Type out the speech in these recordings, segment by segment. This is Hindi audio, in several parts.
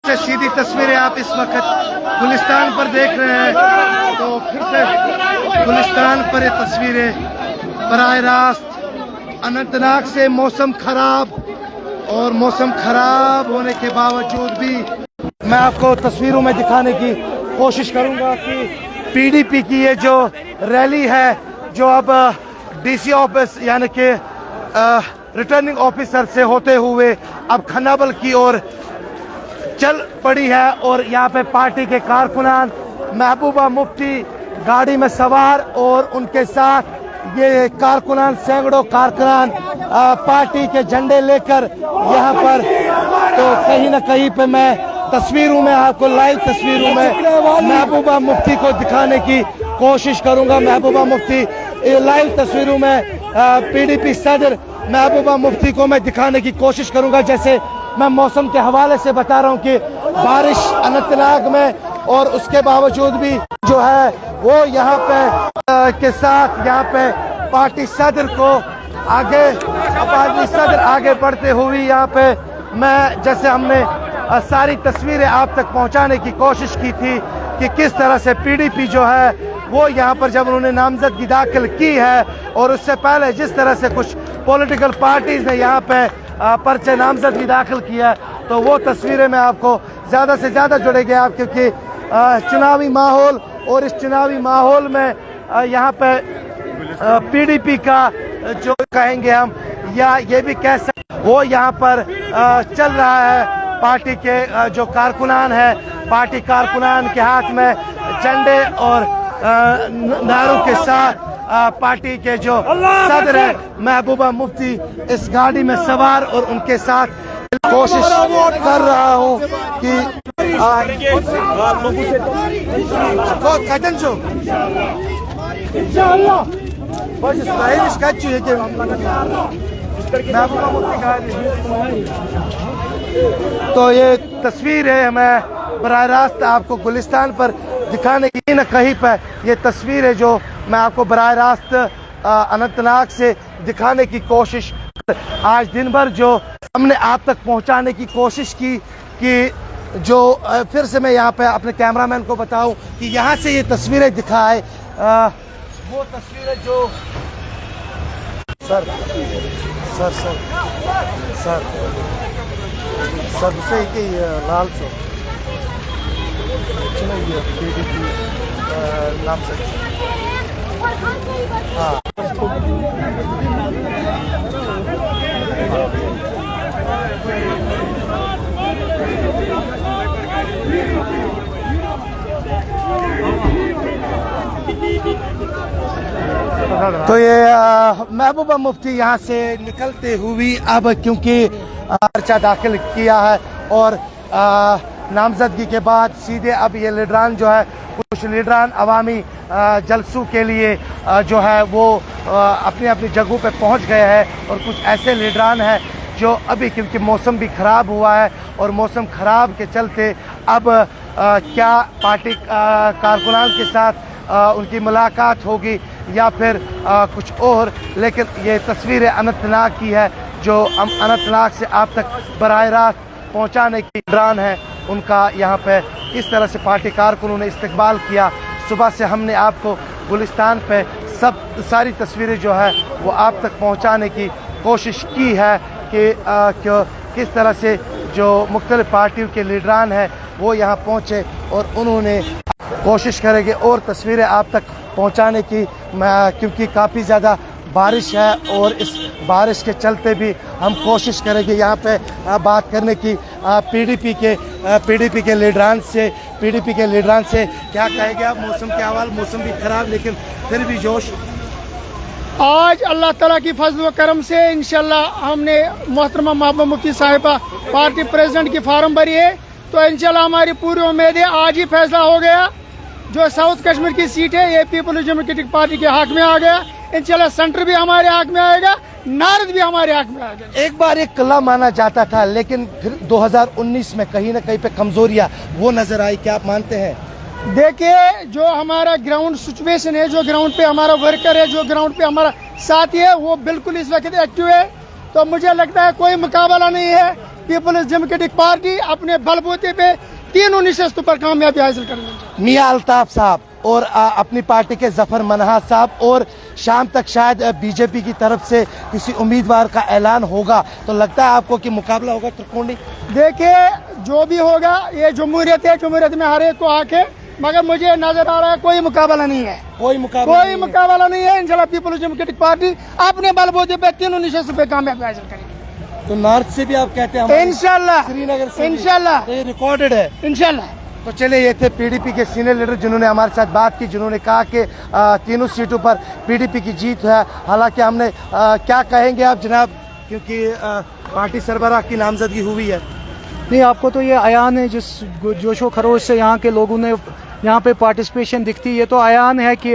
से सीधी तस्वीरें आप इस वक्त गुलिस्तान पर देख रहे हैं। तो फिर से गुलिस्तान पर ये तस्वीरें बराह रास्त अनंतनाग से। मौसम खराब और मौसम खराब होने के बावजूद भी मैं आपको तस्वीरों में दिखाने की कोशिश करूंगा कि पीडीपी की ये जो रैली है, जो अब डीसी ऑफिस यानी कि रिटर्निंग ऑफिसर से होते हुए अब खन्नाबल की ओर चल पड़ी है। और यहाँ पे पार्टी के कारकुनान, महबूबा मुफ्ती गाड़ी में सवार और उनके साथ ये कारकुनान, सैकड़ों कारकुनान पार्टी के झंडे लेकर यहाँ पर। तो कहीं ना कहीं पे मैं तस्वीरों में आपको लाइव तस्वीरों में महबूबा मुफ्ती को दिखाने की कोशिश करूंगा। महबूबा मुफ्ती लाइव तस्वीरों में पीडीपी सदर महबूबा मुफ्ती को मैं दिखाने की कोशिश करूंगा। जैसे मैं मौसम के हवाले से बता रहा हूं कि बारिश अनंतनाग में, और उसके बावजूद भी जो है वो यहाँ पे के साथ यहाँ पे पार्टी सदर को आगे बढ़ते हुए यहाँ पे मैं, जैसे हमने सारी तस्वीरें आप तक पहुंचाने की कोशिश की थी कि किस तरह से पीडीपी जो है वो यहाँ पर जब उन्होंने नामजदगी दाखिल की है और उससे पहले जिस तरह से कुछ पॉलिटिकल पार्टीज ने यहाँ पे पर्चे नामजदगी दाखिल किया है, तो वो तस्वीरें मैं आपको ज़्यादा से ज़्यादा जुड़ेंगे आप, क्योंकि चुनावी माहौल, और इस चुनावी माहौल में यहाँ पे पीडीपी का जो कहेंगे हम, या ये भी कह सकते वो यहाँ पर चल रहा है। पार्टी के जो कारकुनान है, पार्टी कारकुनान के हाथ में झंडे और नारों के साथ पार्टी के जो सदर है महबूबा मुफ्ती इस गाड़ी में सवार और उनके साथ कोशिश कर रहा हूँ कि तो ये तस्वीर है, मैं बराह रास्त आपको गुलिस्तान पर दिखाने की न कहीं पर ये तस्वीर है जो मैं आपको बराह रास्त अनंतनाग से दिखाने की कोशिश आज दिन भर जो हमने आप तक पहुंचाने की कोशिश की कि जो फिर से मैं यहाँ पे अपने कैमरामैन को बताऊं कि यहाँ से ये तस्वीरें दिखाए, वो तस्वीरें जो सबसे कि लाल चौक नाम से हाँ तो ये महबूबा मुफ्ती यहाँ से निकलते हुए अब, क्योंकि पर्चा दाखिल किया है और नामजदगी के बाद सीधे अब ये लीडरान जो है, कुछ लीडरान अवामी जलसों के लिए जो है वो अपनी अपनी जगहों पे पहुंच गए हैं, और कुछ ऐसे लीडरान हैं जो अभी, क्योंकि मौसम भी ख़राब हुआ है और मौसम ख़राब के चलते अब क्या पार्टी कारकुनान के साथ उनकी मुलाकात होगी या फिर कुछ और। लेकिन ये तस्वीरें अनंतनाग की है जो अनंतनाग से आप तक बराह रास्त पहुँचाने की लीडरान है, उनका यहाँ पे किस तरह से पार्टी कारकुनों ने इस्तकबाल किया। सुबह से हमने आपको गुलिस्तान पे सारी तस्वीरें जो है वो आप तक पहुंचाने की कोशिश की है कि किस तरह से जो मुख्तलिफ पार्टियों के लीडरान हैं वो यहाँ पहुँचे, और उन्होंने कोशिश करेंगे और तस्वीरें आप तक पहुँचाने की, क्योंकि काफ़ी ज़्यादा बारिश है और इस बारिश के चलते भी हम कोशिश करेंगे यहाँ पे बात करने की पीडीपी के लीडरान से। क्या कहेंगे आप मौसम के हवाले? मौसम भी ख़राब लेकिन फिर भी जोश। आज अल्लाह ताला की फजल व करम से इंशाल्लाह हमने मोहतरमा महबूबा मुफ्ती साहिबा पार्टी प्रेसिडेंट की फार्म भरी है, तो इंशाल्लाह हमारी पूरी उम्मीद है आज ही फैसला हो गया। जो साउथ कश्मीर की सीट है ये पीपल्स डेमोक्रेटिक पार्टी के हक में आ गया। इंशाल्लाह सेंटर भी हमारे हक में आएगा, नारद भी हमारे हक में आएगा। एक बार एक कला माना जाता था, लेकिन फिर 2019 में कहीं ना कहीं पे कमजोरियां वो नजर आई, क्या आप मानते हैं? देखिए, जो हमारा ग्राउंड सिचुएशन है, जो ग्राउंड पे हमारा वर्कर है, जो ग्राउंड पे हमारा साथी है, वो बिल्कुल इस वक्त एक्टिव है। तो मुझे लगता है कोई मुकाबला नहीं है। पीपल्स डेमोक्रेटिक पार्टी अपने बलबूते पे तीनों नशस्तों पर कामयाबी हासिल करेंगे। मियां अल्ताफ साहब और अपनी पार्टी के जफर मनहा साहब, और शाम तक शायद बीजेपी की तरफ से किसी उम्मीदवार का ऐलान होगा, तो लगता है आपको कि मुकाबला होगा त्रिकोणी? देखिए जो भी होगा, ये जमहूरियत है, जमहूरियत में हर एक को हक है, मगर मुझे नजर आ रहा है कोई मुकाबला नहीं है, कोई मुकाबला नहीं है। इंशाल्लाह पीपल्स डेमोक्रेटिक पार्टी अपने बलबूते पे तीनों नशस्तों पे कामयाबी हासिल करेगी। तो नॉर्थ से भी आप कहते हैं इंशाल्लाह, श्रीनगर से इंशाल्लाह, तो ये रिकॉर्डेड है इंशाल्लाह। तो चलिए, ये थे पीडीपी के सीनियर लीडर जिन्होंने हमारे साथ बात की, जिन्होंने कहा कि तीनों सीटों पर पीडीपी की जीत है। हालांकि हमने क्या कहेंगे आप जनाब, क्योंकि पार्टी सरबराह की नामजदगी हुई है। नहीं, आपको तो ये आयान है, जिस जोशो खरोश से यहाँ के लोगों ने यहाँ पे पार्टिसिपेशन दिखती है, तो आयान है कि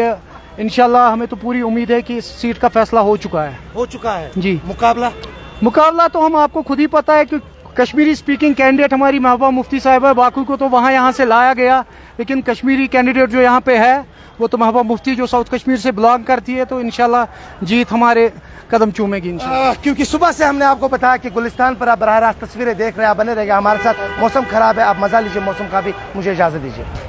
इंशाल्लाह हमें तो पूरी उम्मीद है कि इस सीट का फैसला हो चुका है जी। मुकाबला तो हम आपको खुद ही पता है कि कश्मीरी स्पीकिंग कैंडिडेट हमारी महबूबा मुफ्ती साहिबा, बाकी को तो वहाँ यहाँ से लाया गया, लेकिन कश्मीरी कैंडिडेट जो यहाँ पे है वो तो महबूबा मुफ्ती जो साउथ कश्मीर से बिलोंग करती है, तो इंशाल्लाह जीत हमारे कदम चूमेगी इंशाल्लाह। क्योंकि सुबह से हमने आपको बताया कि गुलिस्तान पर आप बराह रास्त तस्वीरें देख रहे हैं, आप बने रहेगा हमारे साथ। मौसम खराब है, आप मजा लीजिए मौसम का भी। मुझे इजाजत दीजिए।